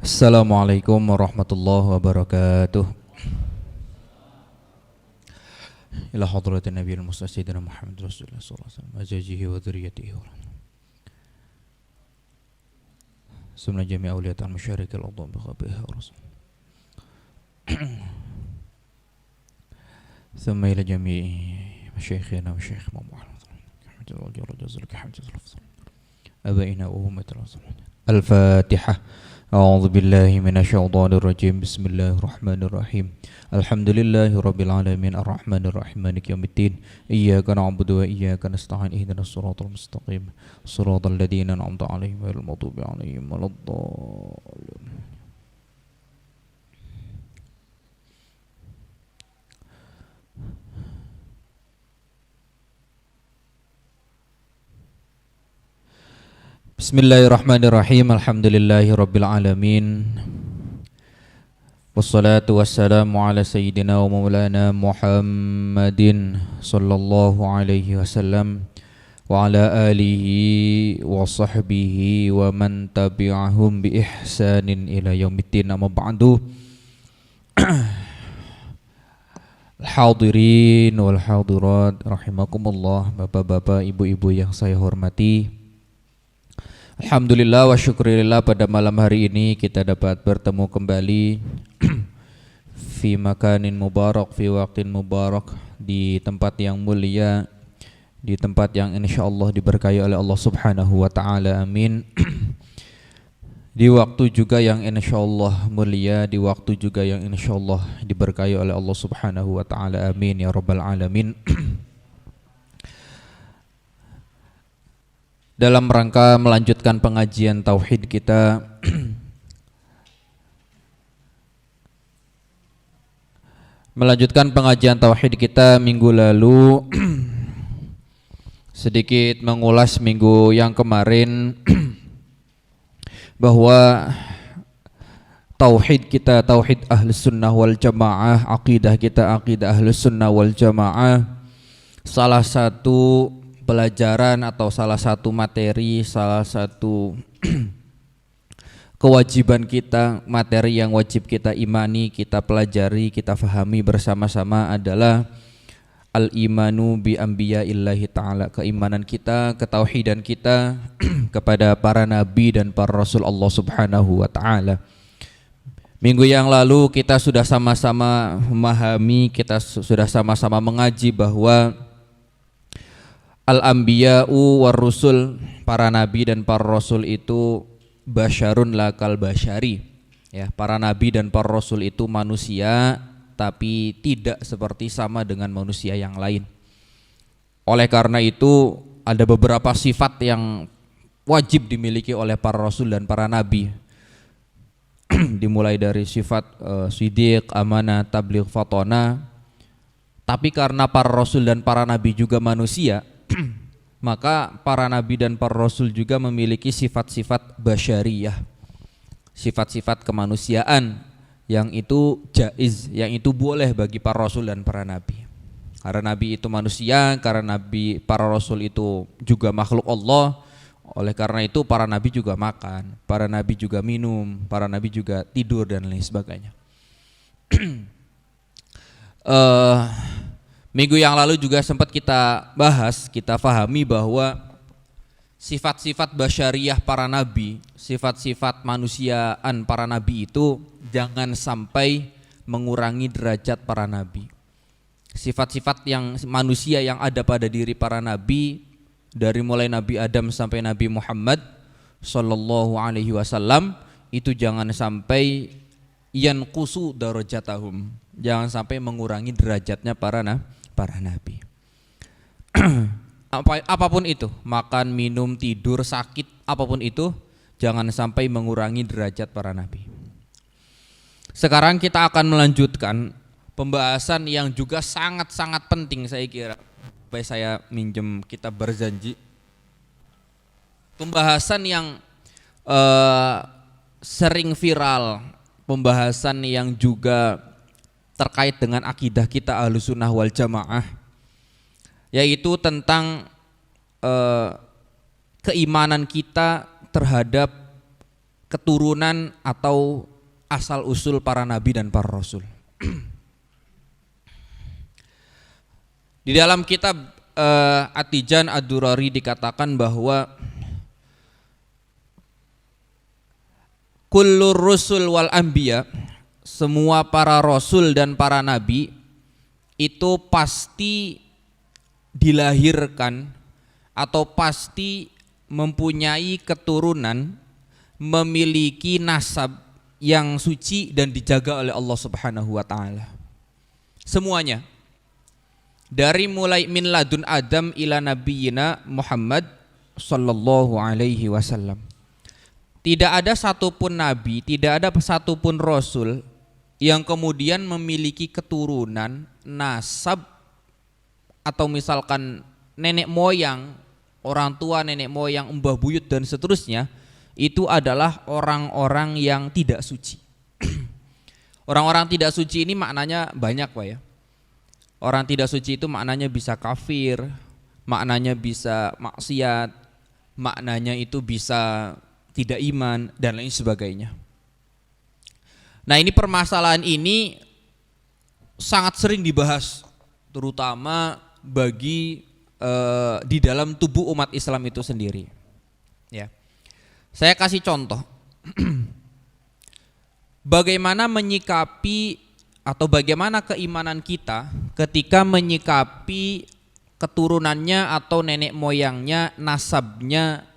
Assalamualaikum warahmatullahi wabarakatuh. Ila hadratin Nabiyil Mustafa Sayyidina Muhammad Rasulullah sallallahu alaihi wasallam azajihi wa dzurriyyatihi wa summa jami' awliyatul musyarik al-adham bi khabiha rasul. Thumma ila jami' masyayikhina wa syekh Muhammad Alhamdulillah jazakallahu khairan. Abaina wa ummatul muslimin. Al-Fatihah. A'udzu billahi minasyaitonir rajim. Bismillahirrahmanirrahim. Alhamdulillahi rabbil alamin arrahmanir rahim maliki yaumiddin. Iyyaka na'budu wa iyyaka nasta'in ihdinas siratal mustaqim. Shiratal ladzina an'amta 'alaihim ghairil maghdubi 'alaihim waladdallin. Bismillahirrahmanirrahim. Alhamdulillahi rabbil alamin. Wassalatu wassalamu ala sayyidina wa maulana Muhammadin sallallahu alaihi wasallam wa ala alihi wa sahbihi wa man tabi'ahum bi ihsanin ila yaumiddin. Amma ba'du. Al-hadirin wal hadirat rahimakumullah, bapak-bapak, ibu-ibu yang saya hormati. Alhamdulillah wa syukurillah, pada malam hari ini kita dapat bertemu kembali fi makanin mubarak, fi waqtin mubarak, di tempat yang mulia, di tempat yang insyaallah diberkahi oleh Allah Subhanahu wa taala, amin. Di waktu juga yang insyaallah mulia, di waktu juga yang insyaallah diberkahi oleh Allah Subhanahu wa taala, amin ya rabbal alamin. Dalam rangka melanjutkan pengajian tauhid kita, minggu lalu, sedikit mengulas minggu yang kemarin bahwa tauhid kita, tauhid ahlus sunnah wal jamaah, akidah kita, akidah ahlus sunnah wal jamaah, salah satu pelajaran atau salah satu materi, salah satu kewajiban kita, materi yang wajib kita imani, kita pelajari, kita fahami bersama-sama adalah al-imanu bi anbiya'illahi ta'ala, keimanan kita, ketauhidan kita kepada para nabi dan para rasul Allah Subhanahu wa ta'ala. Minggu yang lalu kita sudah sama-sama memahami, kita sudah sama-sama mengaji bahwa al-anbiya'u war rusul, para nabi dan para rasul itu basyarun lakal basyari, ya, para nabi dan para rasul itu manusia tapi tidak seperti sama dengan manusia yang lain. Oleh karena itu ada beberapa sifat yang wajib dimiliki oleh para rasul dan para nabi. Dimulai dari sifat siddiq, amanah, tabligh, fatona. Tapi karena para rasul dan para nabi juga manusia, maka para nabi dan para rasul juga memiliki sifat-sifat basyariyah, sifat-sifat kemanusiaan yang itu jaiz, yang itu boleh bagi para rasul dan para nabi. Karena nabi itu manusia, karena nabi, para rasul itu juga makhluk Allah. Oleh karena itu para nabi juga makan, para nabi juga minum, para nabi juga tidur dan lain sebagainya. Minggu yang lalu juga sempat kita bahas, kita fahami bahwa sifat-sifat basyariyah para nabi, sifat-sifat manusiaan para nabi itu jangan sampai mengurangi derajat para nabi. Sifat-sifat yang manusia yang ada pada diri para nabi, dari mulai Nabi Adam sampai Nabi Muhammad sallallahu alaihi wasallam, itu jangan sampai yanqusu darajatahum, jangan sampai mengurangi derajatnya para nabi. Apapun itu, makan, minum, tidur, sakit, apapun itu, jangan sampai mengurangi derajat para nabi. Sekarang kita akan melanjutkan pembahasan yang juga sangat-sangat penting, saya kira. Supaya saya minjem kitab Barzanji. Pembahasan yang sering viral, pembahasan yang juga terkait dengan akidah kita Ahlussunnah wal Jamaah, yaitu tentang keimanan kita terhadap keturunan atau asal usul para nabi dan para rasul. Di dalam kitab At-Tijan Ad-Durari dikatakan bahwa kullur rusul wal anbiya, semua para rasul dan para nabi itu pasti dilahirkan atau pasti mempunyai keturunan, memiliki nasab yang suci dan dijaga oleh Allah Subhanahu wa taala. Semuanya. Dari mulai min ladun Adam ila nabiyina Muhammad sallallahu alaihi wasallam. Tidak ada satupun nabi, tidak ada satupun rasul yang kemudian memiliki keturunan, nasab, atau misalkan nenek moyang, orang tua, nenek moyang, mbah buyut dan seterusnya, itu adalah orang-orang yang tidak suci. Orang-orang tidak suci ini maknanya banyak Pak ya. Orang tidak suci itu maknanya bisa kafir, maknanya bisa maksiat, maknanya itu bisa tidak iman dan lain sebagainya. Nah, ini permasalahan ini sangat sering dibahas, terutama bagi di dalam tubuh umat Islam itu sendiri. Ya, saya kasih contoh. Bagaimana menyikapi atau bagaimana keimanan kita ketika menyikapi keturunannya atau nenek moyangnya, nasabnya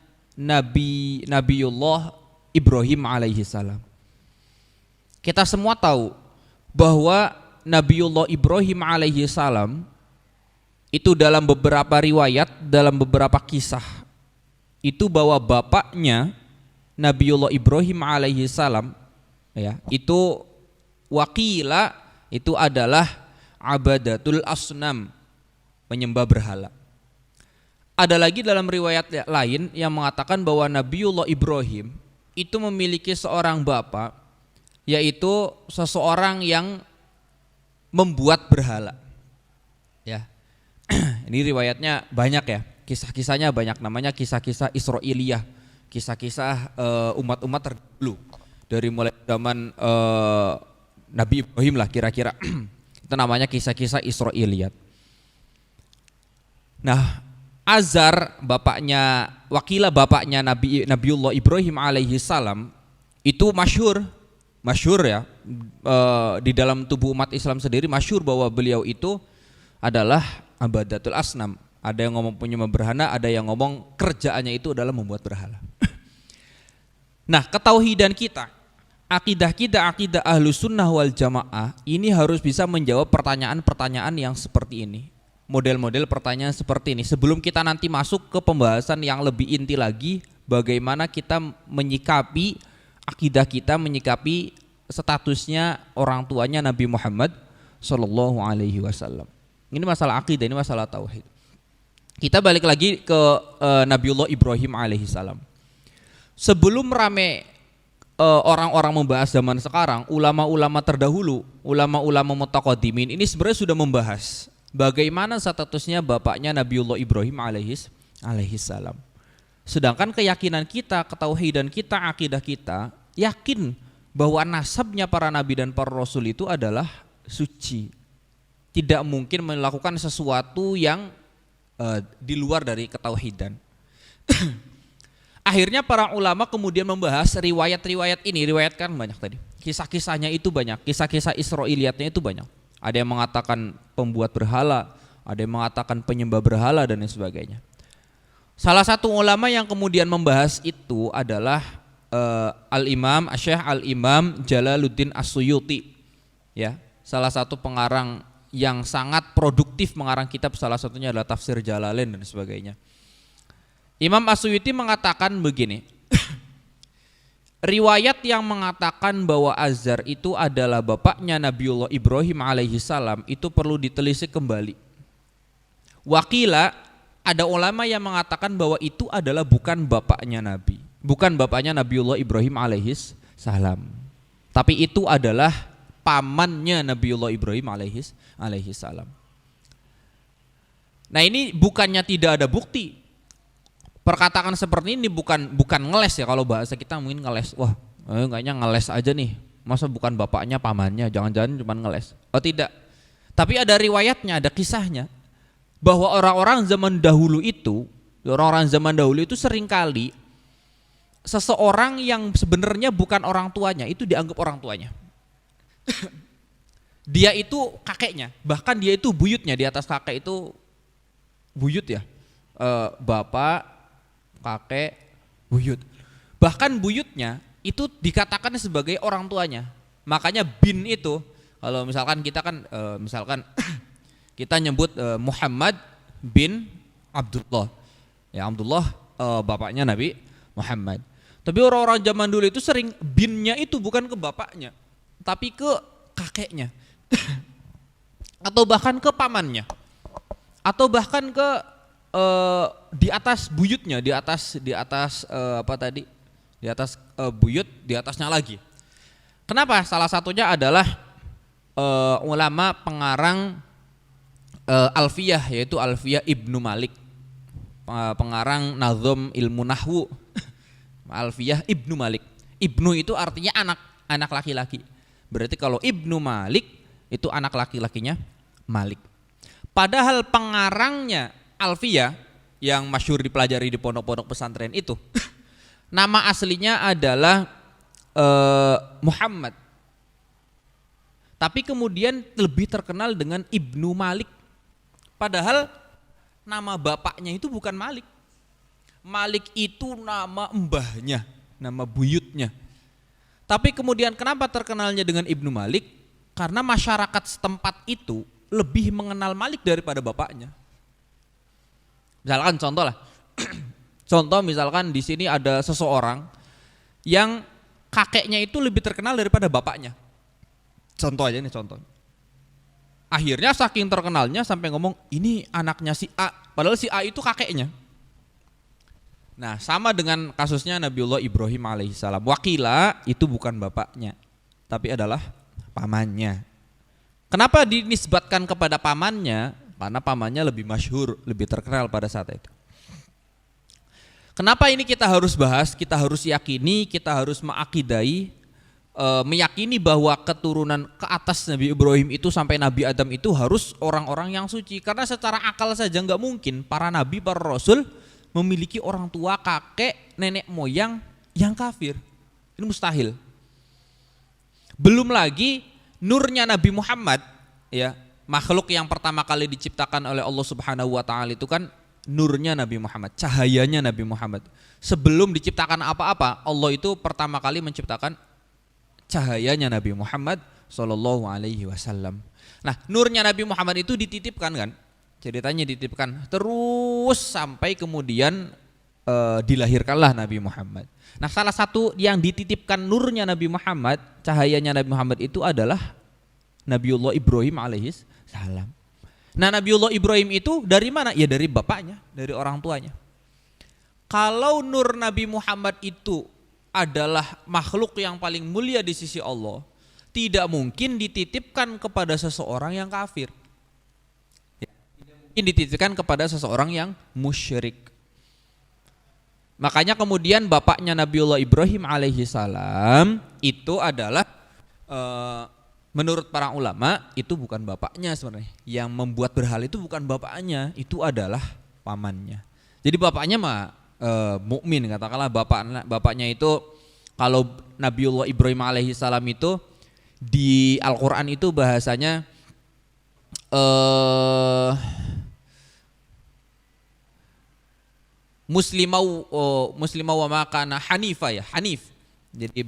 Nabiullah Ibrahim alaihi salam. Kita semua tahu bahwa Nabiullah Ibrahim alaihi salam itu dalam beberapa riwayat, dalam beberapa kisah itu bahwa bapaknya Nabiullah Ibrahim alaihi salam ya, itu wakila itu adalah abadatul asnam, penyembah berhala. Ada lagi dalam riwayat lain yang mengatakan bahwa Nabiullah Ibrahim itu memiliki seorang bapak, yaitu seseorang yang membuat berhala. Ya. Ini riwayatnya banyak ya, kisah-kisahnya banyak, namanya kisah-kisah Israiliyah, kisah-kisah umat-umat terdahulu dari mulai zaman Nabi Ibrahim lah kira-kira. Itu namanya kisah-kisah Israiliyat. Nah, Azar bapaknya, wakilah bapaknya Nabiullah Ibrahim alaihi salam itu masyhur ya, di dalam tubuh umat Islam sendiri masyhur bahwa beliau itu adalah abadatul asnam. Ada yang ngomong penyembah berhala, ada yang ngomong kerjaannya itu adalah membuat berhala. Nah, ketauhidan kita, akidah kita, akidah ahlus sunnah wal jamaah ini harus bisa menjawab pertanyaan-pertanyaan yang seperti ini. Model-model pertanyaan seperti ini. Sebelum kita nanti masuk ke pembahasan yang lebih inti lagi, bagaimana kita menyikapi akidah kita, menyikapi statusnya orang tuanya Nabi Muhammad sallallahu alaihi wasallam. Ini masalah akidah, ini masalah tauhid. Kita balik lagi ke Nabiullah Ibrahim alaihi salam. Sebelum rame orang-orang membahas zaman sekarang, ulama-ulama terdahulu, ulama-ulama mutaqaddimin ini sebenarnya sudah membahas bagaimana statusnya bapaknya Nabiullah Ibrahim alaihi salam. Sedangkan keyakinan kita, ketauhidan kita, akidah kita yakin bahwa nasabnya para nabi dan para rasul itu adalah suci. Tidak mungkin melakukan sesuatu yang di luar dari ketauhidan. Akhirnya para ulama kemudian membahas riwayat-riwayat ini, riwayat kan banyak tadi. Kisah-kisahnya itu banyak, kisah-kisah Israiliyatnya itu banyak. Ada yang mengatakan pembuat berhala, ada yang mengatakan penyembah berhala dan lain sebagainya. Salah satu ulama yang kemudian membahas itu adalah Al-Imam Syekh Al-Imam Jalaluddin As-Suyuti. Ya, salah satu pengarang yang sangat produktif mengarang kitab, salah satunya adalah Tafsir Jalalain dan sebagainya. Imam As-Suyuti mengatakan begini. Riwayat yang mengatakan bahwa Azar itu adalah bapaknya Nabiullah Ibrahim alaihi salam itu perlu ditelisik kembali. Wakila, ada ulama yang mengatakan bahwa itu adalah bukan bapaknya Nabi, bukan bapaknya Nabiullah Ibrahim alaihi salam, tapi itu adalah pamannya Nabiullah Ibrahim alaihi salam. Nah, ini bukannya tidak ada bukti. Perkataan seperti ini bukan ngeles ya, kalau bahasa kita mungkin ngeles. Wah, Kayaknya ngeles aja nih. Masa bukan bapaknya, pamannya, jangan-jangan cuma ngeles. Oh tidak. Tapi ada riwayatnya, ada kisahnya bahwa orang-orang zaman dahulu itu seringkali seseorang yang sebenarnya bukan orang tuanya itu dianggap orang tuanya. Dia itu kakeknya, bahkan dia itu buyutnya, di atas kakek itu buyut ya. Bapak, kakek, buyut. Bahkan buyutnya itu dikatakan sebagai orang tuanya. Makanya bin itu, kalau misalkan kita kan kita nyebut Muhammad bin Abdullah. Ya Abdullah bapaknya Nabi Muhammad. Tapi orang-orang zaman dulu itu sering binnya itu bukan ke bapaknya, tapi ke kakeknya. Atau bahkan ke pamannya. Atau bahkan ke di atas buyutnya, di atas buyut, di atasnya lagi. Kenapa? Salah satunya adalah ulama pengarang Alfiyah, yaitu Alfiyah Ibnu Malik, pengarang Nazm Ilmu Nahwu. Alfiyah Ibnu Malik. Ibnu itu artinya anak laki-laki. Berarti kalau Ibnu Malik itu anak laki-lakinya Malik. Padahal pengarangnya Alfiyah yang masyhur dipelajari di pondok-pondok pesantren itu nama aslinya adalah Muhammad. Tapi kemudian lebih terkenal dengan Ibnu Malik. Padahal nama bapaknya itu bukan Malik. Malik itu nama mbahnya, nama buyutnya. Tapi kemudian kenapa terkenalnya dengan Ibnu Malik? Karena masyarakat setempat itu lebih mengenal Malik daripada bapaknya. Misalkan contoh misalkan di sini ada seseorang yang kakeknya itu lebih terkenal daripada bapaknya. Contoh. Akhirnya saking terkenalnya sampai ngomong ini anaknya si A, padahal si A itu kakeknya. Nah, sama dengan kasusnya Nabiullah Ibrahim alaihissalam. Wakila itu bukan bapaknya, tapi adalah pamannya. Kenapa dinisbatkan kepada pamannya? Karena pamannya lebih masyhur, lebih terkenal pada saat itu. Kenapa ini kita harus bahas, kita harus yakini, kita harus mengakidai, meyakini bahwa keturunan ke atas Nabi Ibrahim itu sampai Nabi Adam itu harus orang-orang yang suci. Karena secara akal saja nggak mungkin para nabi, para rasul memiliki orang tua, kakek, nenek moyang yang kafir. Ini mustahil. Belum lagi nurnya Nabi Muhammad, ya, makhluk yang pertama kali diciptakan oleh Allah Subhanahu wa taala itu kan nurnya Nabi Muhammad, cahayanya Nabi Muhammad. Sebelum diciptakan apa-apa, Allah itu pertama kali menciptakan cahayanya Nabi Muhammad sallallahu alaihi wasallam. Nah, nurnya Nabi Muhammad itu dititipkan kan? Ceritanya dititipkan terus sampai kemudian dilahirkanlah Nabi Muhammad. Nah, salah satu yang dititipkan nurnya Nabi Muhammad, cahayanya Nabi Muhammad itu adalah Nabiullah Ibrahim alaihis salam. Nah, Nabiullah Ibrahim itu dari mana? Ya dari bapaknya, dari orang tuanya. Kalau nur Nabi Muhammad itu adalah makhluk yang paling mulia di sisi Allah, tidak mungkin dititipkan kepada seseorang yang kafir. Dititipkan kepada seseorang yang musyrik. Makanya kemudian bapaknya Nabiullah Ibrahim alaihi salam itu adalah menurut para ulama itu bukan bapaknya sebenarnya. Yang membuat berhala itu bukan bapaknya, itu adalah pamannya. Jadi bapaknya mah mukmin, katakanlah bapaknya itu, kalau Nabiullah Ibrahim alaihi salam itu di Al-Qur'an itu bahasanya muslimah wa makana hanifa, ya, hanif. Jadi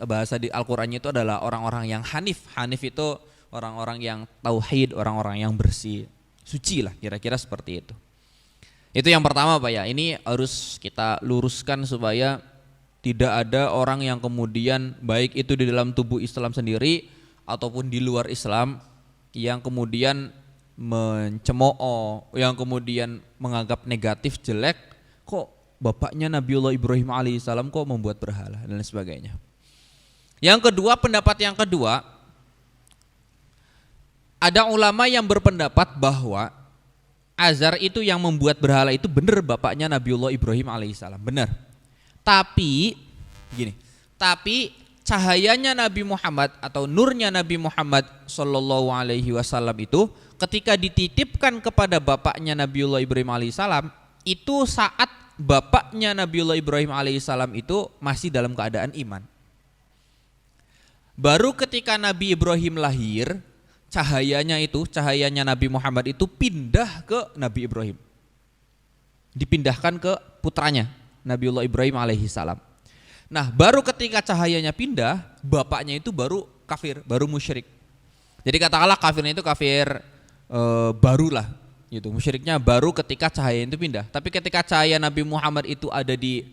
bahasa di Al-Qur'annya itu adalah orang-orang yang hanif. Hanif itu orang-orang yang tauhid, orang-orang yang bersih, suci lah, kira-kira seperti itu. Itu yang pertama Pak ya. Ini harus kita luruskan supaya tidak ada orang yang kemudian baik itu di dalam tubuh Islam sendiri ataupun di luar Islam yang kemudian mencemooh, yang kemudian menganggap negatif, jelek, kok bapaknya Nabiullah Ibrahim alaihissalam kok membuat berhala dan lain sebagainya. Yang kedua, pendapat yang kedua, ada ulama yang berpendapat bahwa Azar itu yang membuat berhala itu benar bapaknya Nabiullah Ibrahim alaihissalam, benar. Tapi Tapi cahayanya Nabi Muhammad atau nurnya Nabi Muhammad sallallahu alaihi wasallam itu ketika dititipkan kepada bapaknya Nabiullah Ibrahim alaihissalam, itu saat bapaknya Nabiullah Ibrahim alaihissalam itu masih dalam keadaan iman. Baru ketika Nabi Ibrahim lahir, cahayanya Nabi Muhammad itu pindah ke Nabi Ibrahim. Dipindahkan ke putranya Nabiullah Ibrahim alaihissalam. Nah, baru ketika cahayanya pindah, bapaknya itu baru kafir, baru musyrik. Jadi katakanlah kafirnya itu kafir barulah, gitu. Musyriknya baru ketika cahaya itu pindah. Tapi ketika cahaya Nabi Muhammad itu ada di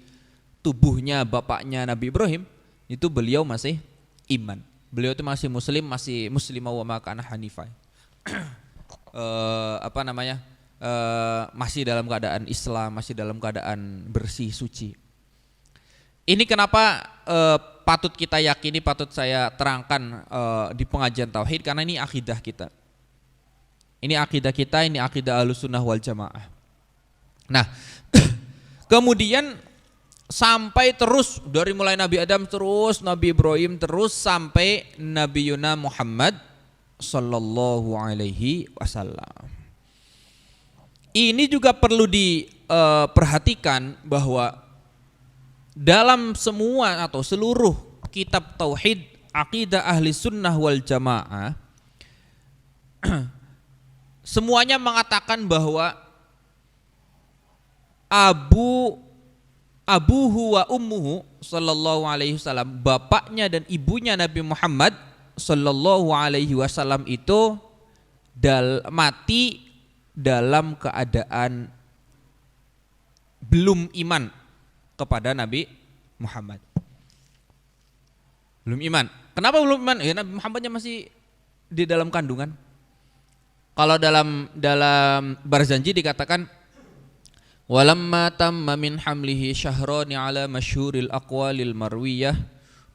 tubuhnya bapaknya Nabi Ibrahim, itu beliau masih iman. Beliau itu masih muslim, masih muslimah wa ma kana hanifah. Masih dalam keadaan Islam, masih dalam keadaan bersih, suci. Ini kenapa patut kita yakini, patut saya terangkan di pengajian tauhid, karena ini akidah kita. Ini akidah kita, ini akidah Ahlussunnah wal Jamaah. Nah, kemudian sampai terus dari mulai Nabi Adam terus Nabi Ibrahim terus sampai Nabi Yuna Muhammad sallallahu alaihi wasallam. Ini juga perlu diperhatikan bahwa dalam semua atau seluruh kitab tauhid akidah ahli sunnah wal jamaah semuanya mengatakan bahwa abuhu wa ummuhu sallallahu alaihi wasallam, bapaknya dan ibunya Nabi Muhammad sallallahu alaihi wasallam itu mati dalam keadaan belum iman kepada Nabi Muhammad. Belum iman. Kenapa belum iman? Ya, Nabi Muhammadnya masih di dalam kandungan. Kalau dalam Barzanji dikatakan walamma tamma min hamlihi syahrani ala masyhuril aqwalil marwiyah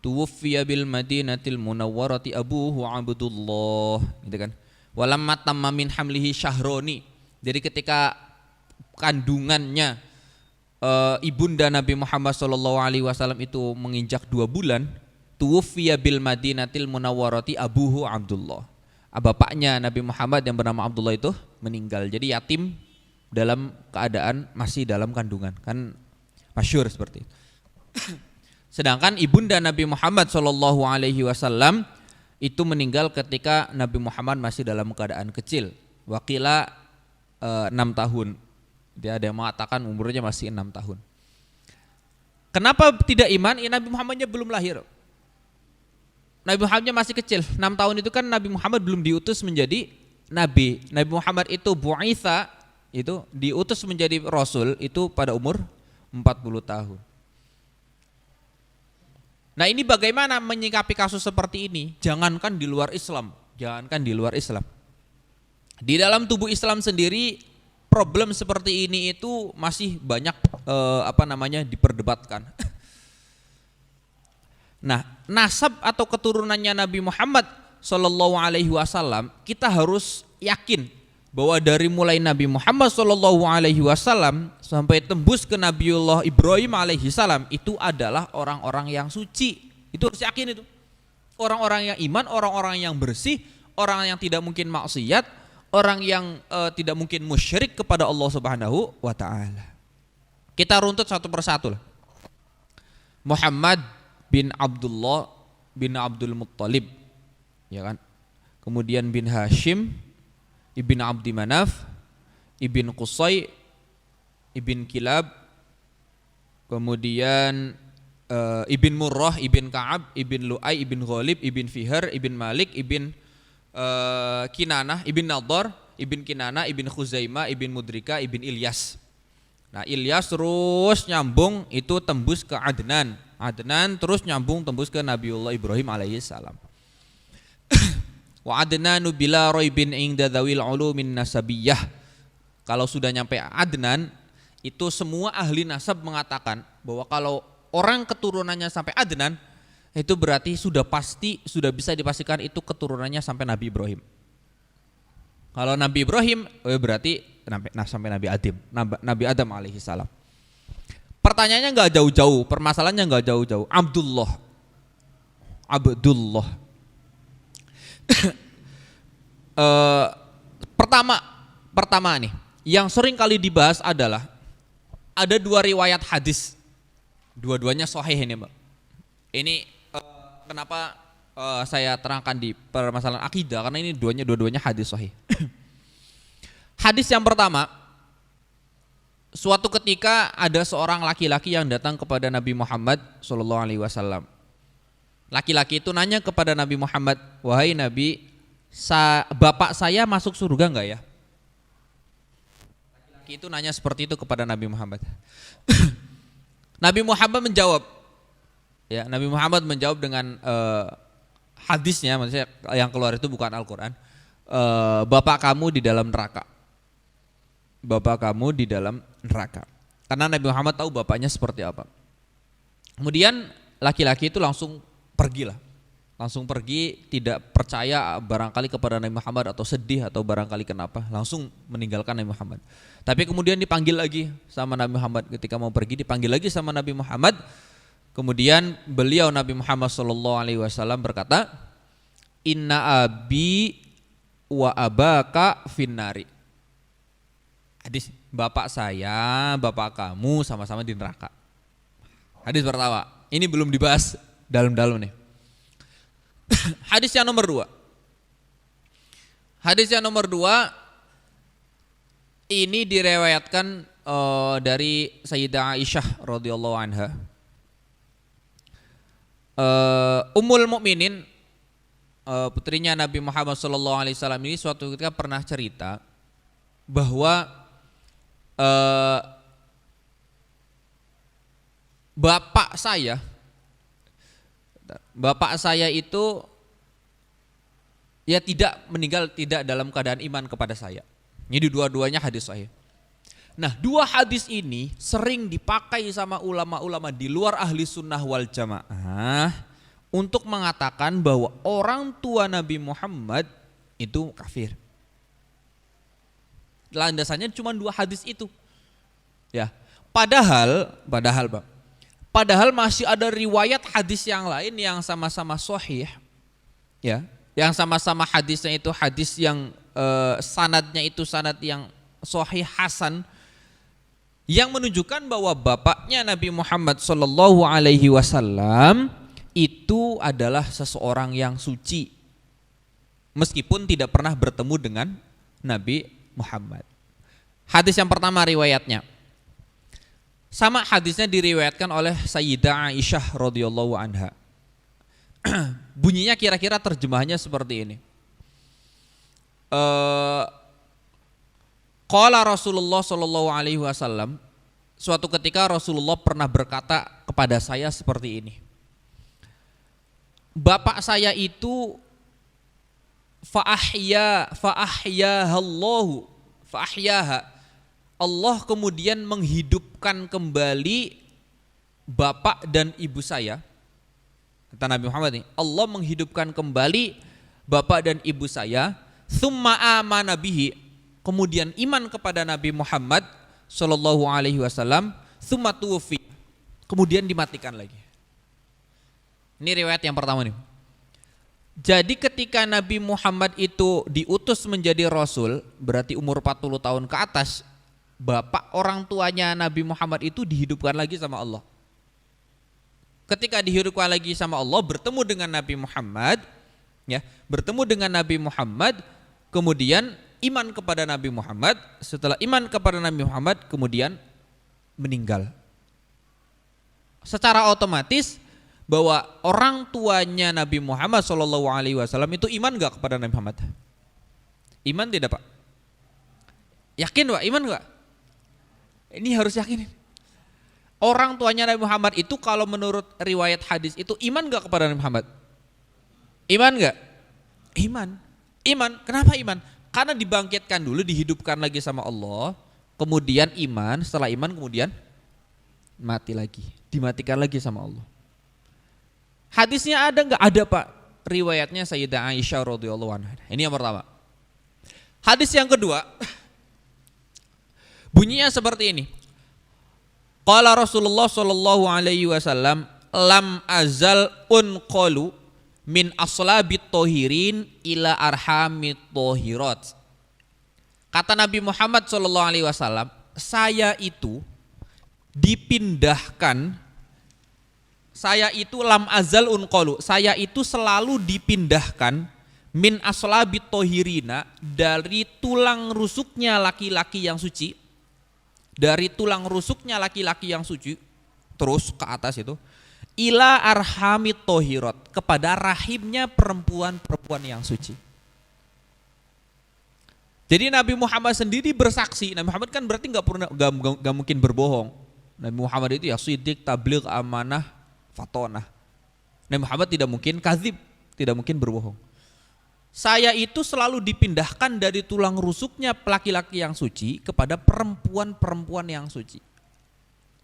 tuwfiya bil madinatil munawwarati abuhu Abdullah, gitu kan. Walamma tamma min hamlihi syahrani. Jadi ketika kandungannya ibunda Nabi Muhammad sallallahu alaihi wasallam itu menginjak 2 bulan, tuwfiya bil madinatil munawwarati abuhu Abdullah. Bapaknya Nabi Muhammad yang bernama Abdullah itu meninggal. Jadi yatim dalam keadaan masih dalam kandungan. Kan masyhur seperti itu. Sedangkan ibunda Nabi Muhammad sallallahu alaihi wasallam itu meninggal ketika Nabi Muhammad masih dalam keadaan kecil. Wakila 6 tahun. Dia ada yang mengatakan umurnya masih 6 tahun. Kenapa tidak iman? Ya, Nabi Muhammadnya belum lahir. Nabi Muhammadnya masih kecil. 6 tahun itu kan Nabi Muhammad belum diutus menjadi nabi. Nabi Muhammad itu bu'itsa, itu diutus menjadi rasul itu pada umur 40 tahun. Nah, ini bagaimana menyikapi kasus seperti ini? Jangankan di luar Islam, Di dalam tubuh Islam sendiri problem seperti ini itu masih banyak diperdebatkan. Nah, nasab atau keturunannya Nabi Muhammad sallallahu alaihi wasallam kita harus yakin bahwa dari mulai Nabi Muhammad sallallahu alaihi wasallam sampai tembus ke Nabiullah Ibrahim alaihi salam itu adalah orang-orang yang suci. Itu harus yakin itu. Orang-orang yang iman, orang-orang yang bersih, orang yang tidak mungkin maksiat, orang yang tidak mungkin musyrik kepada Allah Subhanahu wa taala. Kita runtut satu persatu lah. Muhammad bin Abdullah bin Abdul Muttalib, ya kan? Kemudian bin Hashim, ibn Abdi Manaf, ibn Qusay, ibn Kilab, kemudian ibn Murrah, ibn Ka'ab, ibn Lu'ay, ibn Ghalib, ibn Fihr, ibn Malik, ibn Kinanah, ibn Nadar, ibn Kinanah, ibn Khuzaimah, ibn Mudrika, ibn Ilyas. Nah, Ilyas terus nyambung itu tembus ke Adnan. Adnan terus nyambung tembus ke Nabiullah Ibrahim alaihi salam. Wa Adnanu bila raibin inda dzawil ulumin nasabiyah. Kalau sudah nyampe Adnan, itu semua ahli nasab mengatakan bahwa kalau orang keturunannya sampai Adnan, itu berarti sudah bisa dipastikan itu keturunannya sampai Nabi Ibrahim. Kalau Nabi Ibrahim, berarti sampai Nabi Adam alaihi salam. Pertanyaannya nggak jauh-jauh, permasalahannya nggak jauh-jauh. Abdullah, Abdullah. Pertama nih, yang sering kali dibahas adalah ada dua riwayat hadis, dua-duanya sahih ini, Mbak. Ini kenapa saya terangkan di permasalahan akidah, karena ini dua-duanya hadis sahih. Hadis yang pertama, suatu ketika ada seorang laki-laki yang datang kepada Nabi Muhammad SAW. Laki-laki itu nanya kepada Nabi Muhammad, wahai Nabi, bapak saya masuk surga enggak ya? Laki-laki itu nanya seperti itu kepada Nabi Muhammad. Nabi Muhammad menjawab, ya, Nabi Muhammad menjawab dengan hadisnya, maksudnya yang keluar itu bukan Al-Quran. Bapak kamu di dalam neraka. Bapak kamu di dalam neraka. Karena Nabi Muhammad tahu bapaknya seperti apa. Kemudian laki-laki itu langsung pergilah. Langsung pergi, tidak percaya barangkali kepada Nabi Muhammad atau sedih atau barangkali kenapa, langsung meninggalkan Nabi Muhammad. Tapi kemudian dipanggil lagi sama Nabi Muhammad, ketika mau pergi dipanggil lagi sama Nabi Muhammad. Kemudian beliau Nabi Muhammad SAW berkata, Inna abi wa abaka finnari. Hadis, bapak saya, bapak kamu sama-sama di neraka. Hadis pertama, ini belum dibahas dalam-dalam nih. Hadis yang nomor 2. Hadis yang nomor 2 ini direwayatkan dari Sayyidah Aisyah radhiyallahu anha. Ummul Mukminin, putrinya Nabi Muhammad SAW ini suatu ketika pernah cerita bahwa bapak saya itu ya tidak meninggal, tidak dalam keadaan iman kepada saya. Ini dua-duanya hadis sahih. Nah, dua hadis ini sering dipakai sama ulama-ulama di luar ahli sunnah wal jamaah untuk mengatakan bahwa orang tua Nabi Muhammad itu kafir. Landasannya cuma dua hadis itu. Ya. Padahal masih ada riwayat hadis yang lain yang sama-sama sahih. Ya, yang sama-sama hadisnya itu hadis yang sanadnya itu sanad yang sahih hasan, yang menunjukkan bahwa bapaknya Nabi Muhammad SAW itu adalah seseorang yang suci meskipun tidak pernah bertemu dengan Nabi Muhammad. Hadis yang pertama riwayatnya sama, hadisnya diriwayatkan oleh Sayyidah Aisyah radhiyallahu anha. Bunyinya kira-kira terjemahannya seperti ini. Qala Rasulullah sallallahu alaihi wasallam, suatu ketika Rasulullah pernah berkata kepada saya seperti ini. Bapak saya itu fa'ahyaha, Allah kemudian menghidupkan kembali bapak dan ibu saya. Kata Nabi Muhammad ini, Allah menghidupkan kembali bapak dan ibu saya, tsumma amana bihi, kemudian iman kepada Nabi Muhammad sallallahu alaihi wasallam, tsumma tuwfi, kemudian dimatikan lagi. Ini riwayat yang pertama nih. Jadi ketika Nabi Muhammad itu diutus menjadi rasul, berarti umur 40 tahun ke atas, bapak orang tuanya Nabi Muhammad itu dihidupkan lagi sama Allah. Ketika dihidupkan lagi sama Allah, bertemu dengan Nabi Muhammad, ya, bertemu dengan Nabi Muhammad, kemudian iman kepada Nabi Muhammad, setelah iman kepada Nabi Muhammad kemudian meninggal. Secara otomatis bahwa orang tuanya Nabi Muhammad SAW itu iman gak kepada Nabi Muhammad? Iman tidak, Pak? Yakin, Pak? Iman gak? Ini harus yakin. Orang tuanya Nabi Muhammad itu kalau menurut riwayat hadis itu iman gak kepada Nabi Muhammad? Iman gak? Iman. Iman. Kenapa iman? Karena dibangkitkan dulu, dihidupkan lagi sama Allah, kemudian iman, setelah iman kemudian mati lagi, dimatikan lagi sama Allah. Hadisnya ada nggak? Ada, Pak. Riwayatnya Sayyidah Aisyah radhiyallahu anha. Ini yang pertama. Hadis yang kedua bunyinya seperti ini. Qala Rasulullah sallallahu alaihi wasallam, lam azal unqalu min aslabit tohirin ila arhamit tohirat. Kata Nabi Muhammad SAW, saya itu dipindahkan, saya itu lam azal unqolu, saya itu selalu dipindahkan min aslabit tohirina, dari tulang rusuknya laki-laki yang suci, dari tulang rusuknya laki-laki yang suci, terus ke atas itu, ila arhamit tohirat, kepada rahimnya perempuan-perempuan yang suci. Jadi Nabi Muhammad sendiri bersaksi. Nabi Muhammad kan berarti nggak mungkin berbohong. Nabi Muhammad itu ya siddiq, tabligh, amanah, fatonah. Nabi Muhammad tidak mungkin kadzib, tidak mungkin berbohong. Saya itu selalu dipindahkan dari tulang rusuknya laki-laki yang suci kepada perempuan-perempuan yang suci.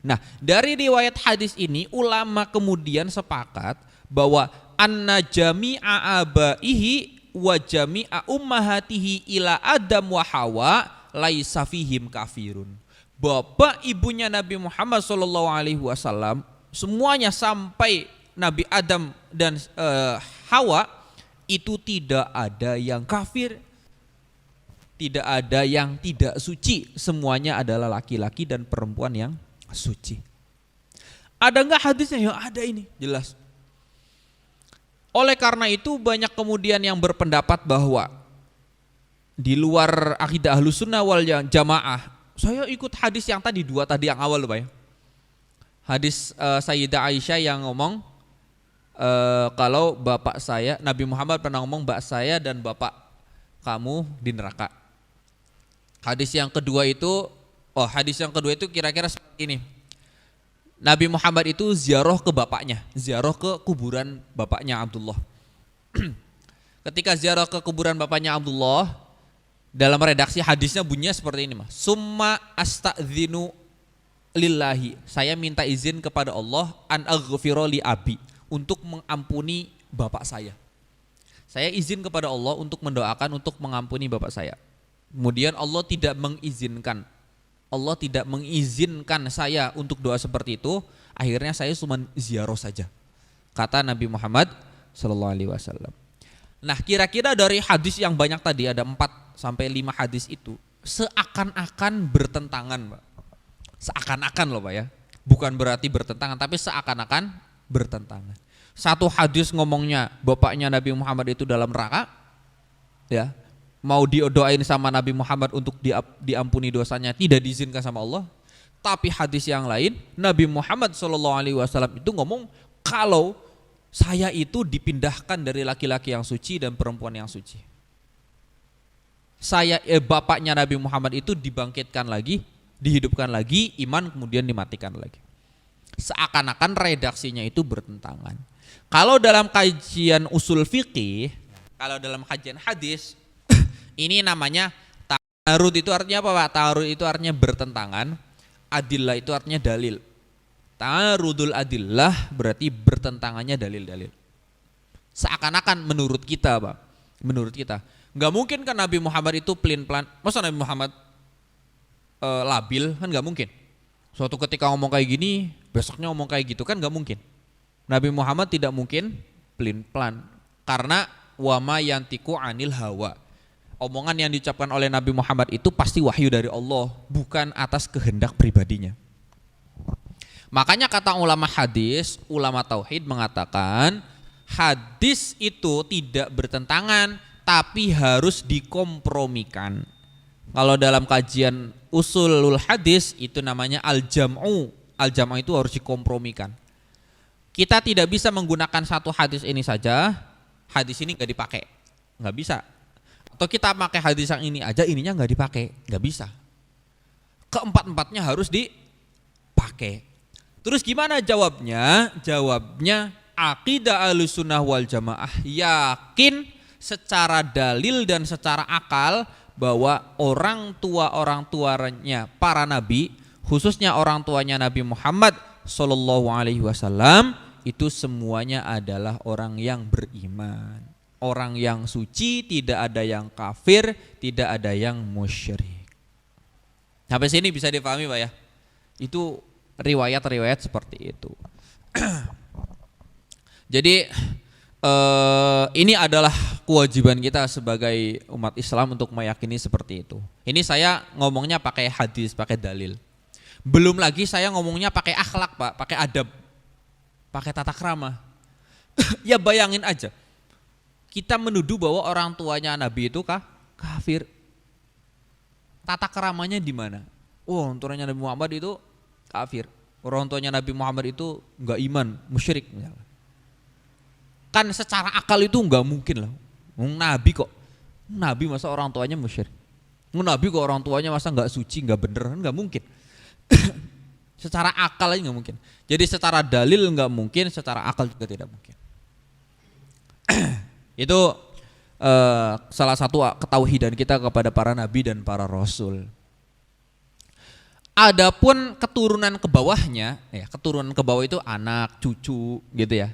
Nah, dari riwayat hadis ini ulama kemudian sepakat bahwa anna jami'a abaihi wa jami'a ummahatihi ila Adam wa Hawa laisa fihim kafirun. Bapak ibunya Nabi Muhammad SAW semuanya sampai Nabi Adam dan Hawa itu tidak ada yang kafir, tidak ada yang tidak suci, semuanya adalah laki-laki dan perempuan yang suci. Ada enggak hadisnya? Ya ada, ini jelas. Oleh karena itu banyak kemudian yang berpendapat bahwa di luar akidah Ahlussunnah wal Jamaah, saya ikut hadis yang tadi dua tadi yang awal Pak ya. Hadis Sayyidah Aisyah yang ngomong kalau bapak saya, Nabi Muhammad pernah ngomong bapak saya dan bapak kamu di neraka. Hadis yang kedua itu kira-kira seperti ini. Nabi Muhammad itu ziarah ke bapaknya, ziarah ke kuburan bapaknya Abdullah. Ketika ziarah ke kuburan bapaknya Abdullah, dalam redaksi hadisnya bunyinya seperti ini, summa astadzinu lillahi, saya minta izin kepada Allah an aghfira li abi, untuk mengampuni bapak saya. Saya izin kepada Allah untuk mendoakan untuk mengampuni bapak saya. Kemudian Allah tidak mengizinkan saya untuk doa seperti itu. Akhirnya saya cuma ziarah saja, kata Nabi Muhammad SAW. Nah, kira-kira dari hadis yang banyak tadi, ada 4-5 hadis itu seakan-akan bertentangan, Pak. Seakan-akan loh Pak ya, bukan berarti bertentangan, tapi seakan-akan bertentangan. Satu hadis ngomongnya bapaknya Nabi Muhammad itu dalam neraka, ya, mau didoain sama Nabi Muhammad untuk diampuni dosanya, tidak diizinkan sama Allah. Tapi hadis yang lain, Nabi Muhammad SAW itu ngomong kalau saya itu dipindahkan dari laki-laki yang suci dan perempuan yang suci. Bapaknya Nabi Muhammad itu dibangkitkan lagi, dihidupkan lagi, iman kemudian dimatikan lagi. Seakan-akan redaksinya itu bertentangan. Kalau dalam kajian usul fikih, kalau dalam kajian hadis, ini namanya ta'arud. Itu artinya apa Pak? Ta'arud itu artinya bertentangan, adillah itu artinya dalil. Ta'arudul adillah berarti bertentangannya dalil-dalil. Seakan-akan menurut kita Pak, menurut kita. Gak mungkin kan Nabi Muhammad itu pelin-pelan. Masa Nabi Muhammad labil? Kan gak mungkin. Suatu ketika ngomong kayak gini, besoknya ngomong kayak gitu, kan gak mungkin. Nabi Muhammad tidak mungkin pelin-pelan, karena wama yantiku anil hawa. Omongan yang diucapkan oleh Nabi Muhammad itu pasti wahyu dari Allah, bukan atas kehendak pribadinya. Makanya kata ulama hadis, ulama tauhid mengatakan hadis itu tidak bertentangan, tapi harus dikompromikan. Kalau dalam kajian usulul hadis itu namanya al-jam'u. Al-jam'u itu harus dikompromikan. Kita tidak bisa menggunakan satu hadis ini saja, hadis ini gak dipakai, gak bisa. Atau kita pakai hadis yang ini aja, ininya gak dipakai, gak bisa. Keempat-empatnya harus dipakai. Terus gimana jawabnya? Jawabnya akidah Ahlussunnah wal Jamaah yakin secara dalil dan secara akal bahwa orang tuanya para nabi, khususnya orang tuanya Nabi Muhammad SAW, itu semuanya adalah orang yang beriman, orang yang suci, tidak ada yang kafir, tidak ada yang musyrik. Sampai sini bisa dipahami Pak ya? Itu riwayat-riwayat seperti itu. Jadi Ini adalah kewajiban kita sebagai umat Islam untuk meyakini seperti itu. Ini saya ngomongnya pakai hadis, pakai dalil. Belum lagi saya ngomongnya pakai akhlak, Pak, pakai adab, pakai tata krama. Ya bayangin aja, kita menuduh bahwa orang tuanya Nabi itu kafir. Tata keramanya di mana? Oh, orang tuanya Nabi Muhammad itu kafir. Orang tuanya Nabi Muhammad itu enggak iman, musyrik misalnya. Kan secara akal itu enggak mungkin lah. Nabi kok. Nabi masa orang tuanya musyrik. Nabi kok orang tuanya masa enggak suci, enggak bener, enggak mungkin. Secara akal aja enggak mungkin. Jadi secara dalil enggak mungkin, secara akal juga tidak mungkin. Itu salah satu ketauhidan kita kepada para nabi dan para rasul. Adapun keturunan ke bawahnya, ya keturunan ke bawah itu anak, cucu gitu ya.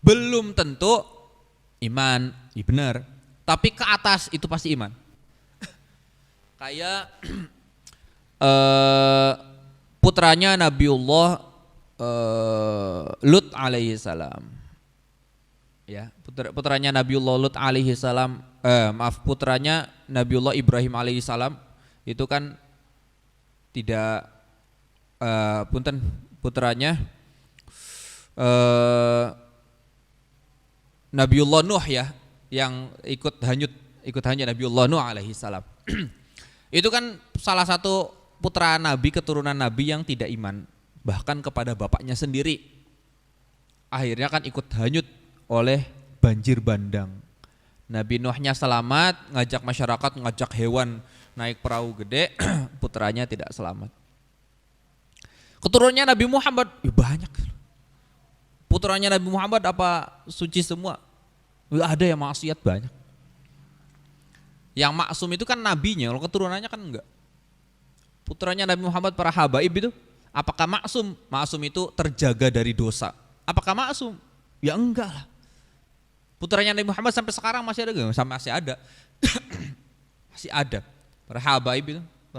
Belum tentu iman, ya benar. Tapi ke atas itu pasti iman. Kayak putranya Nabiullah Lut alaihi salam. Ya, putranya Nabiullah Lut alaihi salam, putranya Nabiullah Ibrahim alaihi salam itu kan tidak putranya Nabiullah Nuh ya, yang ikut hanyut Nabiullah Nuh alaihi salam. Itu kan salah satu putra nabi, keturunan nabi yang tidak iman, bahkan kepada bapaknya sendiri. Akhirnya kan ikut hanyut oleh banjir bandang. Nabi Nuhnya selamat, ngajak masyarakat, ngajak hewan naik perahu gede, putranya tidak selamat. Keturunannya Nabi Muhammad, banyak. Putranya Nabi Muhammad apa suci semua? Ada yang maksiat banyak. Yang maksum itu kan nabinya, kalau keturunannya kan enggak. Putranya Nabi Muhammad para habaib itu, apakah maksum? Maksum itu terjaga dari dosa. Apakah maksum? Ya enggak lah. Putranya Nabi Muhammad sampai sekarang masih ada enggak? Masih ada. Masih ada. Para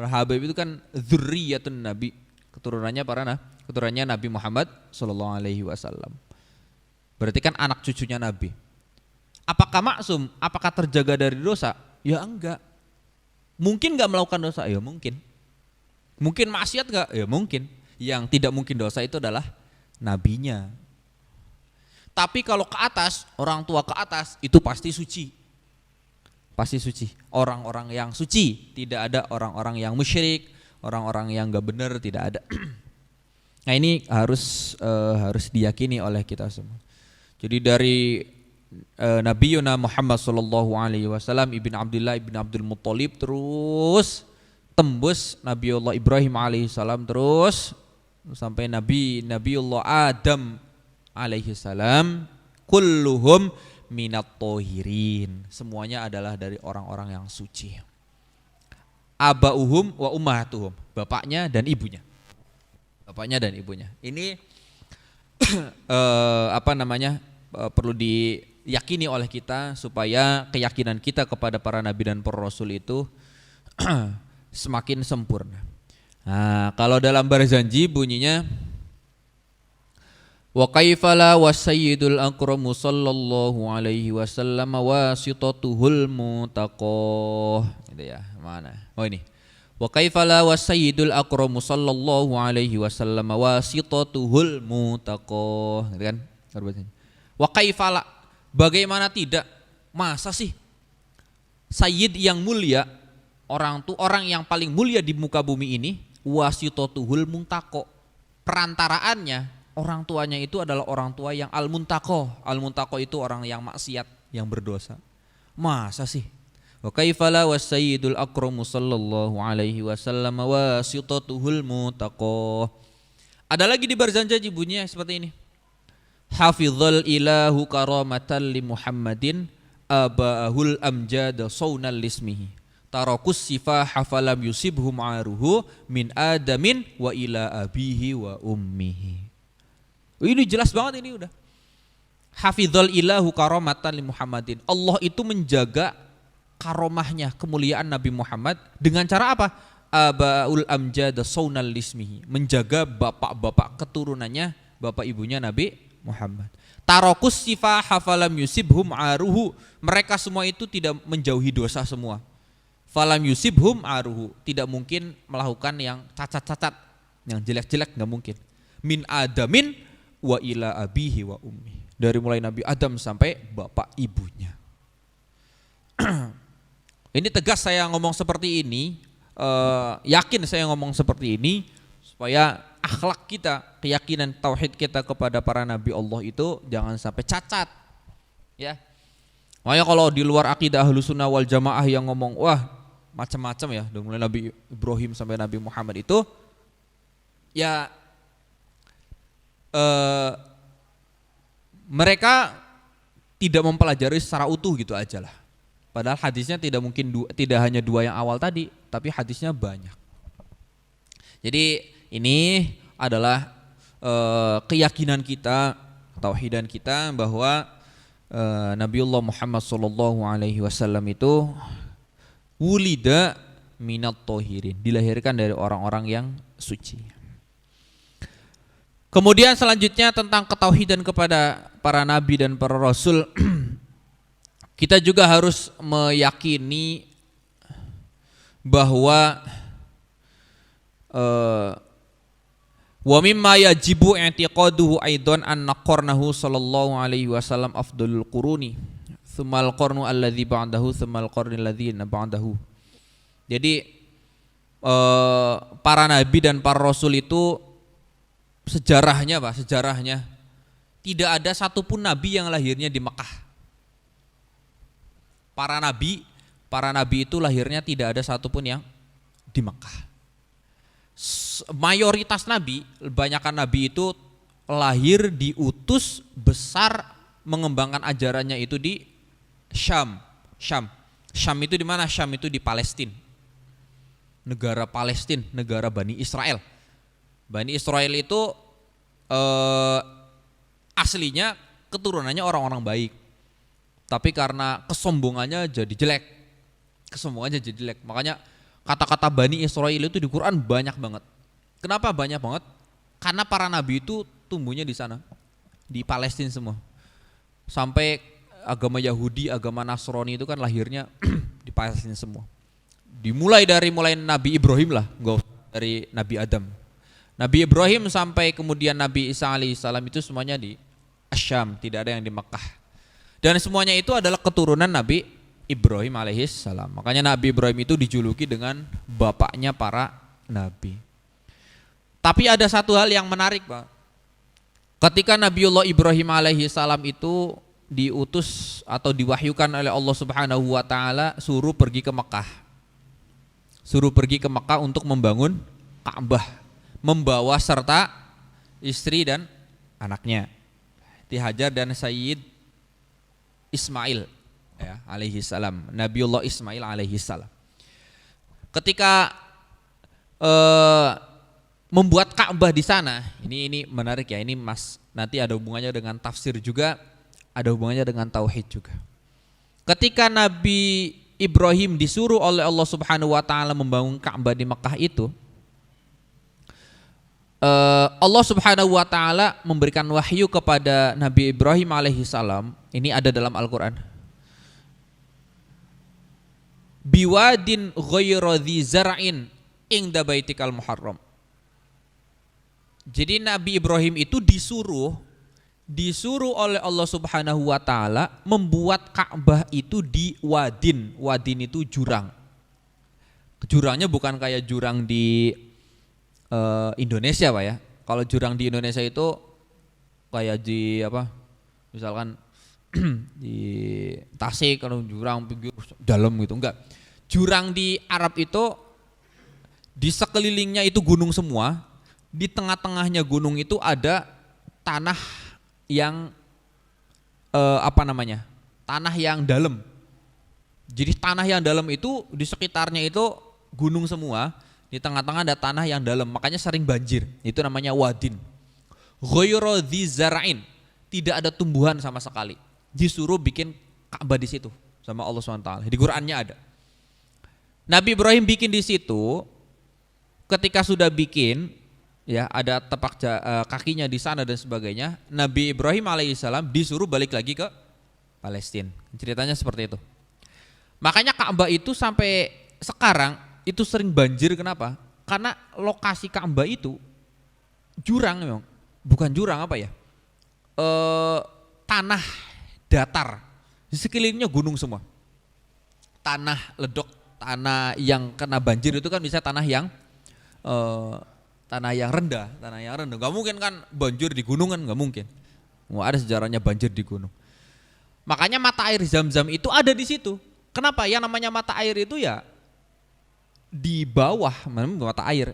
habaib itu kan dzurriyyatun nabi, keturunannya keturunannya Nabi Muhammad sallallahu alaihi wasallam. Berarti kan anak cucunya Nabi. Apakah maksum? Apakah terjaga dari dosa? Ya enggak. Mungkin enggak melakukan dosa? Ya mungkin. Mungkin maksiat enggak? Ya mungkin. Yang tidak mungkin dosa itu adalah nabinya. Tapi kalau ke atas, orang tua ke atas itu pasti suci. Pasti suci. Orang-orang yang suci, tidak ada orang-orang yang musyrik, orang-orang yang enggak benar, tidak ada. Nah ini harus diyakini oleh kita semua. Jadi dari Nabi Yuna Muhammad sallallahu alaihi wasallam ibn Abdullah ibn Abdul Muttalib terus tembus Nabiullah Ibrahim alaihi salam, terus sampai Nabiullah Adam alaihi salam, kulluhum minat tohirin, semuanya adalah dari orang-orang yang suci. Abauhum wa ummahatuhum, bapaknya dan ibunya. Bapaknya dan ibunya. Ini perlu diyakini oleh kita supaya keyakinan kita kepada para nabi dan para rasul itu semakin sempurna. Nah, kalau dalam Barzanji bunyinya wa kaifala wasayyidul akramu sallallahu alaihi wasallam wasitatuhul mutaqah. Gitu ya, mana? Oh ini. Wa kaifala wasayyidul akramu sallallahu alaihi wasallam wasitatuhul mutaqah. Gitu kan? Wa kaifala, bagaimana tidak? Masa sih sayyid yang mulia, orang yang paling mulia di muka bumi ini, wasitatuhul muntaqo, perantaraannya orang tuanya itu adalah orang tua yang al-muntaqo. Al-muntaqo itu orang yang maksiat, yang berdosa. Masa sih? Wa kaifala wasayyidul akramu sallallahu alaihi wasallam wasitatuhul muntaqo. Ada lagi di Barzanji bunyinya seperti ini. Hafizal ilahu karamatan li Muhammadin abahul amjad saunal lismihi tarakus sifah hafalam yusibhum aruhu min adamin wa ila abihi wa ummihi. Ini jelas banget ini udah. Hafizal ilahu karamatan li Muhammadin. Allah itu menjaga karomahnya, kemuliaan Nabi Muhammad dengan cara apa? Abaul amjad saunal lismihi, menjaga bapak-bapak keturunannya, bapak ibunya Nabi Muhammad. Tarokus sifaha falam yusibhum aruhu. Mereka semua itu tidak menjauhi dosa semua. Falam yusibhum aruhu. Tidak mungkin melakukan yang cacat-cacat, yang jelek-jelek, nggak mungkin. Min adamin wa ila abihi wa ummi. Dari mulai Nabi Adam sampai bapak ibunya. Ini tegas saya ngomong seperti ini, yakin saya ngomong seperti ini supaya akhlak kita, keyakinan tauhid kita kepada para nabi Allah itu jangan sampai cacat. Ya. Makanya kalau di luar akidah Ahlussunnah wal Jamaah yang ngomong wah macam-macam ya, dari mulai Nabi Ibrahim sampai Nabi Muhammad itu ya mereka tidak mempelajari secara utuh gitu aja lah. Padahal hadisnya tidak hanya dua yang awal tadi, tapi hadisnya banyak. Jadi ini adalah keyakinan kita, tauhidan kita bahwa Nabiullah Muhammad SAW itu wulida minat tohirin, dilahirkan dari orang-orang yang suci. Kemudian selanjutnya tentang ketauhidan kepada para nabi dan para rasul. Kita juga harus meyakini bahwa wa mimma yajibu i'tiqaduhu aidan anna qarnahu sallallahu alaihi wasallam afdalul quruni tsummal qarnu alladzi ba'dahu tsummal qarnul ladzina ba'dahu. Jadi para nabi dan para rasul itu sejarahnya tidak ada satupun nabi yang lahirnya di Mekah. Para nabi itu lahirnya tidak ada satupun yang di Mekah. Mayoritas nabi, kebanyakan nabi itu lahir diutus besar mengembangkan ajarannya itu di Syam. Syam itu di mana? Syam itu di Palestina. Negara Palestina, negara Bani Israel. Bani Israel itu aslinya keturunannya orang-orang baik. Tapi karena kesombongannya jadi jelek. Makanya kata-kata Bani Israel itu di Quran banyak banget. Kenapa banyak banget? Karena para nabi itu tumbuhnya di sana, di Palestina semua. Sampai agama Yahudi, agama Nasrani itu kan lahirnya di Palestina semua. Dimulai dari Nabi Ibrahim lah, dari Nabi Adam. Nabi Ibrahim sampai kemudian Nabi Isa alaihissalam itu semuanya di Asyam, tidak ada yang di Mekah. Dan semuanya itu adalah keturunan Nabi Ibrahim alaihissalam. Makanya Nabi Ibrahim itu dijuluki dengan bapaknya para nabi. Tapi ada satu hal yang menarik, Pak. Ketika Nabiullah Ibrahim alaihissalam itu diutus atau diwahyukan oleh Allah Subhanahu wa taala suruh pergi ke Mekah. Suruh pergi ke Mekah untuk membangun Ka'bah, membawa serta istri dan anaknya, Hajar dan Sayyid Ismail ya, alaihi salam, Nabiullah Ismail alaihi salam. Ketika membuat Ka'bah di sana, ini menarik ya, ini nanti ada hubungannya dengan tafsir juga, ada hubungannya dengan tauhid juga. Ketika Nabi Ibrahim disuruh oleh Allah Subhanahu wa taala membangun Ka'bah di Mekah itu, Allah Subhanahu wa taala memberikan wahyu kepada Nabi Ibrahim alaihi salam. Ini ada dalam Al-Qur'an. Biwadin ghayra dzi zar'in inda baitikal muharram. Jadi Nabi Ibrahim itu disuruh oleh Allah Subhanahu wa taala membuat Ka'bah itu di wadin. Wadin itu jurang. Jurangnya bukan kayak jurang di Indonesia, Pak ya. Kalau jurang di Indonesia itu kayak di apa? Misalkan di Tasik, kalau jurang pinggir dalam gitu, enggak. Jurang di Arab itu di sekelilingnya itu gunung semua. Di tengah-tengahnya gunung itu ada tanah yang tanah yang dalam. Jadi tanah yang dalam itu di sekitarnya itu gunung semua. Di tengah-tengah ada tanah yang dalam, makanya sering banjir. Itu namanya wadin. Ghayra dzi zar'in, tidak ada tumbuhan sama sekali. Disuruh bikin Ka'bah di situ sama Allah SWT. Di Qur'annya ada. Nabi Ibrahim bikin di situ. Ketika sudah bikin, ya ada kakinya di sana dan sebagainya. Nabi Ibrahim alaihissalam disuruh balik lagi ke Palestina. Ceritanya seperti itu. Makanya Ka'bah itu sampai sekarang itu sering banjir. Kenapa? Karena lokasi Ka'bah itu jurang memang, bukan jurang apa ya? Tanah datar, di sekelilingnya gunung semua. Tanah ledok, tanah yang kena banjir itu kan bisa tanah yang rendah. Gak mungkin kan banjir di gunung kan, gak mungkin. Ada sejarahnya banjir di gunung. Makanya mata air Zam-Zam itu ada di situ. Kenapa? Yang namanya mata air itu ya di bawah mata air.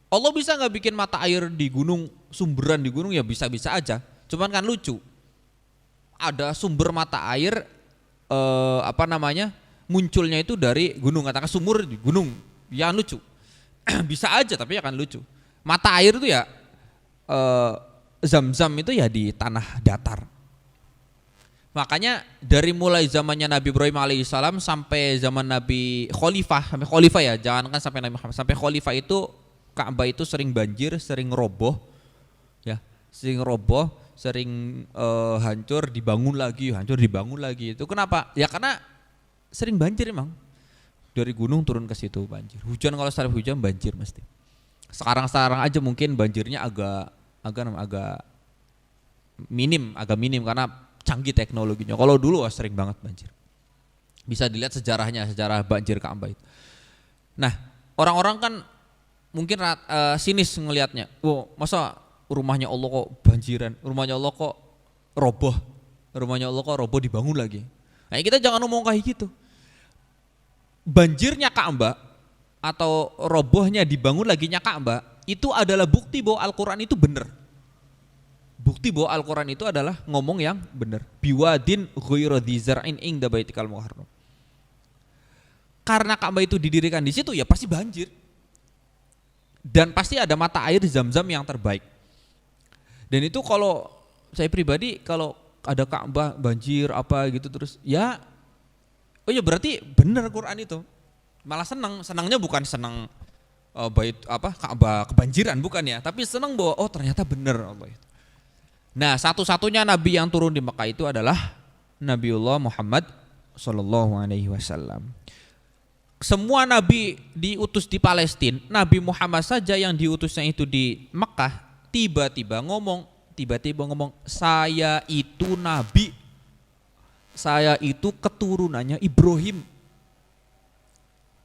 Allah bisa nggak bikin mata air di gunung, sumberan di gunung? Ya bisa-bisa aja. Cuman kan lucu. Ada sumber mata air munculnya itu dari gunung, katakan sumur di gunung. Ya lucu. Bisa aja tapi ya kan lucu. Mata air itu ya Zam-Zam itu ya di tanah datar. Makanya dari mulai zamannya Nabi Ibrahim alaihissalam sampai zaman Nabi Khalifah ya, jangan kan sampai Nabi Muhammad, sampai Khalifah itu Ka'bah itu sering banjir, sering roboh, ya, sering hancur, dibangun lagi. Itu kenapa? Ya karena sering banjir emang. Dari gunung turun ke situ banjir. Hujan, kalau setiap hujan banjir mesti. Sekarang aja mungkin banjirnya agak minim karena canggih teknologinya. Kalau dulu sering banget banjir. Bisa dilihat sejarah banjir Ka'bah itu. Nah, orang-orang kan mungkin sinis ngelihatnya. Masa rumahnya Allah kok banjiran, rumahnya Allah kok roboh dibangun lagi. Nah, kita jangan ngomong kayak gitu. Banjirnya Ka'bah atau robohnya dibangun laginya Ka'bah itu adalah bukti bahwa Al-Qur'an itu benar. Bukti bahwa Al-Quran itu adalah ngomong yang benar. Biwadin ghairu dzi zar'in inda baitikal muharram. Karena Ka'bah itu didirikan di situ ya pasti banjir. Dan pasti ada mata air Zam-Zam yang terbaik. Dan itu kalau saya pribadi kalau ada Ka'bah banjir apa gitu terus ya berarti benar Quran itu. Malah senangnya bukan senang Ka'bah kebanjiran bukan ya, tapi senang bahwa ternyata benar Allah itu. Nah, satu-satunya nabi yang turun di Mekah itu adalah Nabiullah Muhammad sallallahu alaihi wasallam. Semua nabi diutus di Palestina, Nabi Muhammad saja yang diutusnya itu di Mekah, tiba-tiba ngomong, saya itu nabi, saya itu keturunannya Ibrahim.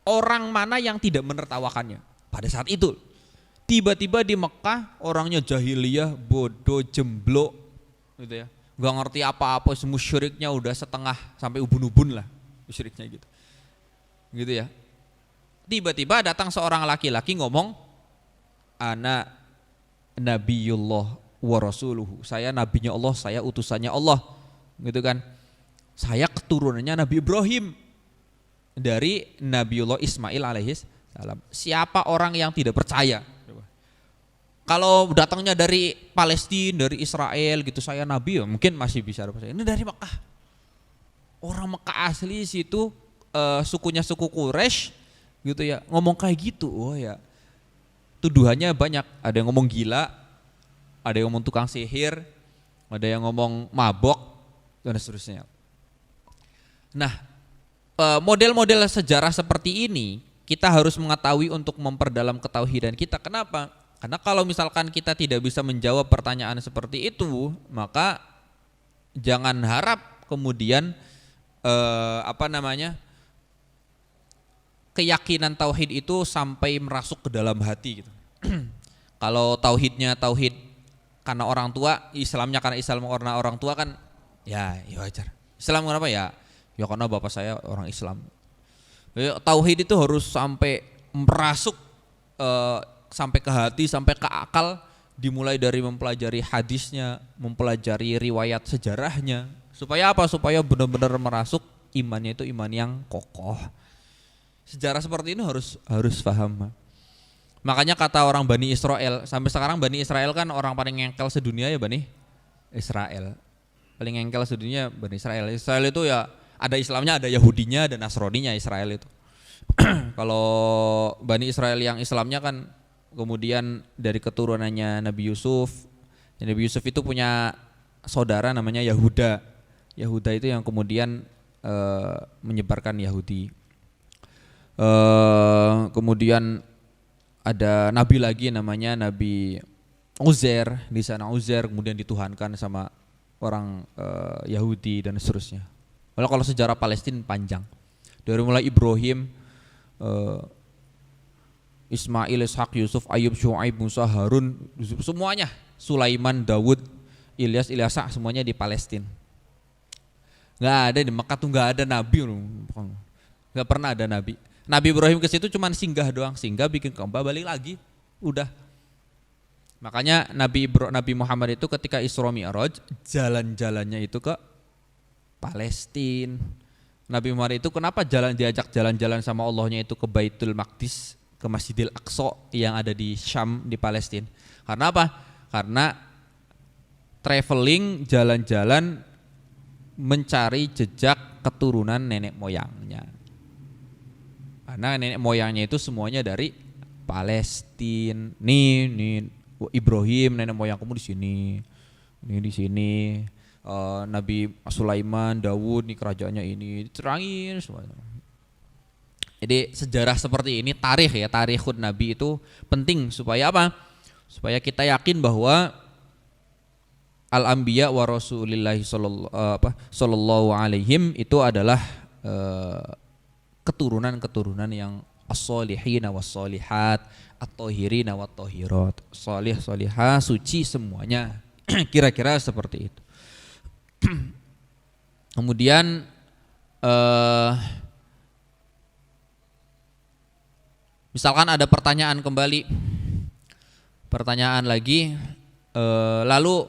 Orang mana yang tidak menertawakannya pada saat itu? Tiba-tiba di Mekah orangnya jahiliyah, bodoh, jemblok gitu ya. Gak ngerti apa-apa, musyriknya udah setengah sampai ubun-ubun lah musyriknya gitu. Gitu ya. Tiba-tiba datang seorang laki-laki ngomong, ana nabiyullah wa rasuluhu. Saya nabinya Allah, saya utusannya Allah. Gitu kan. Saya keturunannya Nabi Ibrahim dari Nabiullah Ismail alaihis salam. Siapa orang yang tidak percaya? Kalau datangnya dari Palestina, dari Israel gitu, saya nabi ya mungkin masih bisa percaya. Ini dari Mekah. Orang Mekah asli situ sukunya suku Quraisy gitu ya, ngomong kayak gitu. Tuduhannya banyak. Ada yang ngomong gila, ada yang ngomong tukang sihir, ada yang ngomong mabok dan seterusnya. Nah, model-model sejarah seperti ini kita harus mengetahui untuk memperdalam ketauhidan kita. Kenapa? Karena kalau misalkan kita tidak bisa menjawab pertanyaan seperti itu, maka jangan harap kemudian keyakinan tauhid itu sampai merasuk ke dalam hati gitu. Kalau tauhidnya tauhid karena orang tua, Islamnya karena Islam karena orang tua kan ya wajar. Islam kenapa ya karena bapak saya orang Islam. Tauhid itu harus sampai merasuk sampai ke hati, sampai ke akal, dimulai dari mempelajari hadisnya, mempelajari riwayat sejarahnya. Supaya apa? Supaya benar-benar merasuk imannya itu iman yang kokoh. Sejarah seperti ini harus paham. Makanya kata orang Bani Israel, sampai sekarang Bani Israel kan orang paling ngengkel sedunia ya Bani Israel. Paling ngengkel sedunia Bani Israel. Israel itu ya ada Islamnya, ada Yahudinya, ada Nasraninya Israel itu. Kalau Bani Israel yang Islamnya kan kemudian dari keturunannya Nabi Yusuf. Nabi Yusuf itu punya saudara namanya Yahuda. Yahuda itu yang kemudian menyebarkan Yahudi. Kemudian ada nabi lagi namanya Nabi Uzair. Di sana Uzair kemudian dituhankan sama orang Yahudi dan seterusnya. Kalau sejarah Palestina panjang. Dari mulai Ibrahim, Ismail, Ishak, Yusuf, Ayub, Syuaib, Musa, Harun, semuanya, Sulaiman, Dawud, Ilyas, Ilyasa, semuanya di Palestina. Nggak ada di Mekah tuh, nggak ada nabi, nggak pernah ada nabi. Nabi Ibrahim ke situ cuma singgah doang, singgah bikin Ka'bah balik lagi, udah. Makanya Nabi Muhammad itu ketika Isra Mi'raj jalan-jalannya itu ke Palestina. Nabi Muhammad itu kenapa diajak jalan-jalan sama Allahnya itu ke Baitul Maqdis, ke Masjidil Aqsa yang ada di Syam di Palestina. Karena apa? Karena traveling jalan-jalan mencari jejak keturunan nenek moyangnya. Karena nenek moyangnya itu semuanya dari Palestina. Nih Ibrahim nenek moyang kamu di sini. Ini di sini. Nabi Sulaiman, Dawud nih kerajaannya ini diterangin semuanya. Jadi sejarah seperti ini, tarikhun Nabi itu penting supaya apa? Supaya kita yakin bahwa al-anbiya wa rasulillahi sallallahu alaihim itu adalah keturunan-keturunan yang as-solihina was-solihat, at-tahirina wat-tahirat, salih, salihah, suci semuanya. Kira-kira seperti itu. Kemudian misalkan ada pertanyaan kembali, pertanyaan lagi, lalu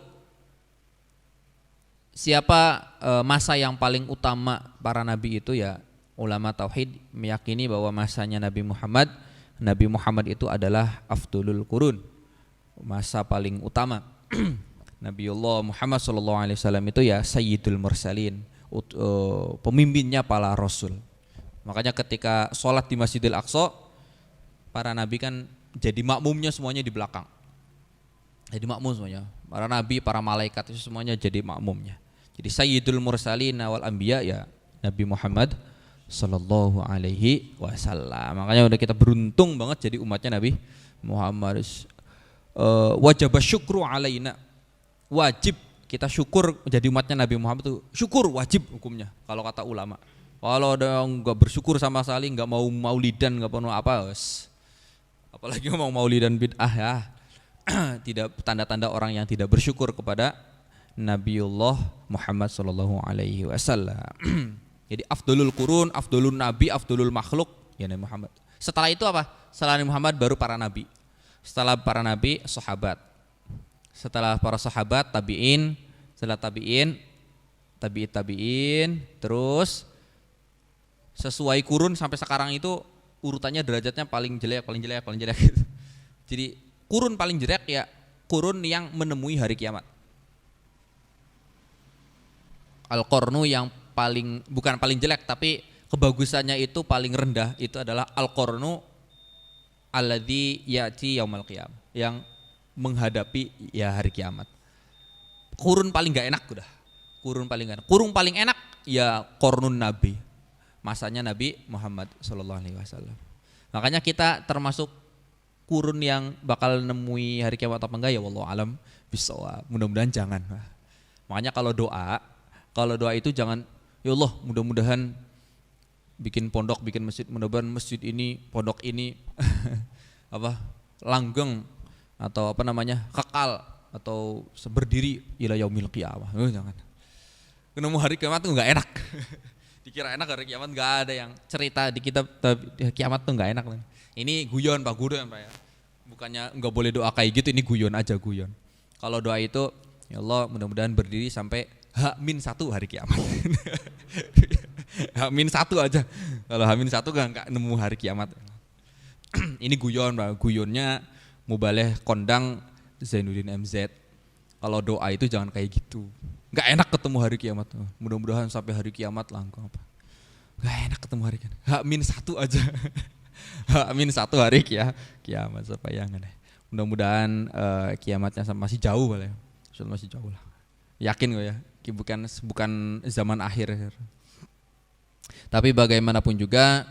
siapa masa yang paling utama para nabi itu? Ya ulama tauhid meyakini bahwa masanya Nabi Muhammad itu adalah afdulul qurun, masa paling utama. Nabiullah Muhammad SAW itu ya sayyidul mursalin, pemimpinnya para rasul. Makanya ketika sholat di Masjidil Aqsa, para nabi kan jadi makmumnya semuanya di belakang. Jadi makmum semuanya. Para nabi, para malaikat itu semuanya jadi makmumnya. Jadi sayyidul mursalin wal anbiya ya Nabi Muhammad sallallahu alaihi wasallam. Makanya udah kita beruntung banget jadi umatnya Nabi Muhammad. Wajib syukru alaina. Wajib kita syukur jadi umatnya Nabi Muhammad itu, syukur wajib hukumnya kalau kata ulama. Kalau ada yang nggak bersyukur sama sekali, nggak mau maulidan, nggak mau apa, apalagi mau maulidan bid'ah ya, tidak tanda-tanda orang yang tidak bersyukur kepada Nabiullah Muhammad sallallahu alaihi wasallam. Jadi afdolul qurun, afdolul nabi, afdolul makhluk ya Nabi Muhammad. Setelah itu apa? Setelah Nabi Muhammad baru para nabi. Setelah para nabi, sahabat. Setelah para sahabat, tabi'in, setelah tabi'in, terus sesuai kurun sampai sekarang itu urutannya derajatnya paling jelek gitu. Jadi kurun paling jelek ya kurun yang menemui hari kiamat. Al-Qarnu yang paling, bukan paling jelek tapi kebagusannya itu paling rendah, itu adalah Al-Qarnu alladzi ya'ti yaumal qiyamah, yang menghadapi ya hari kiamat. Kurun paling gak enak udah. Kurun paling enak ya Qarnun Nabi. Masanya Nabi Muhammad sallallahu alaihi wasallam. Makanya kita termasuk kurun yang bakal nemui hari kiamat apa enggak ya wallahu alam bisawab. Mudah-mudahan jangan. Makanya kalau doa itu jangan ya Allah mudah-mudahan bikin pondok, bikin masjid, mudah-mudahan masjid ini, pondok ini langgeng atau kekal atau berdiri ila yaumil qiyamah. Jangan. Nemu hari kiamat tuh enggak enak. Dikira enak hari kiamat, enggak ada yang cerita di kitab kiamat tuh enggak enak. Ini guyon Pak ya. Bukannya enggak boleh doa kayak gitu, ini guyon aja. Kalau doa itu ya Allah mudah-mudahan berdiri sampai H-1 hari kiamat. H-1 aja. Kalau H-1 enggak nemu hari kiamat. Ini guyon Pak, guyonnya Mubaleh kondang Zainuddin MZ. Kalau doa itu jangan kayak gitu. Gak enak ketemu hari kiamat. Mudah-mudahan sampai hari kiamat langgeng apa. Gak enak ketemu hari kiamat. H-1 aja. Amin satu hari kiamat sepayangan. Mudah-mudahan kiamatnya masih jauh lah ya. Masih jauh lah. Yakin gue ya, bukan zaman akhir. Tapi bagaimanapun juga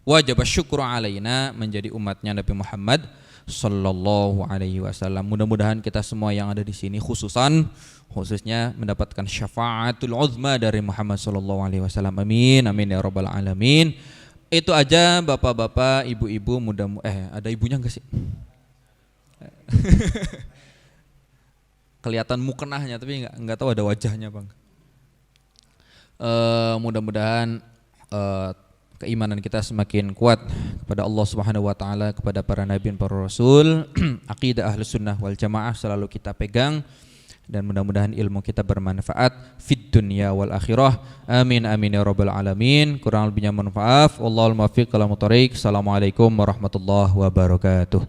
wajib syukur alaina menjadi umatnya Nabi Muhammad sallallahu alaihi wasallam. Mudah-mudahan kita semua yang ada di sini khususnya mendapatkan syafaatul uzma dari Muhammad sallallahu alaihi wasallam. Amin amin ya rabbal alamin. Itu aja bapak-bapak, ibu-ibu, ada ibunya enggak sih? Kelihatan mukenahnya tapi enggak tahu ada wajahnya, Bang. Mudah-mudahan keimanan kita semakin kuat kepada Allah Subhanahu wa taala, kepada para nabi dan para rasul. Aqidah Ahlus Sunnah wal Jamaah selalu kita pegang dan mudah-mudahan ilmu kita bermanfaat fid dunya wal akhirah. Amin amin ya rabbal alamin. Kurang lebihnya mohon maaf. Wallahul muwaffiq ila thoriq. Assalamualaikum warahmatullahi wabarakatuh.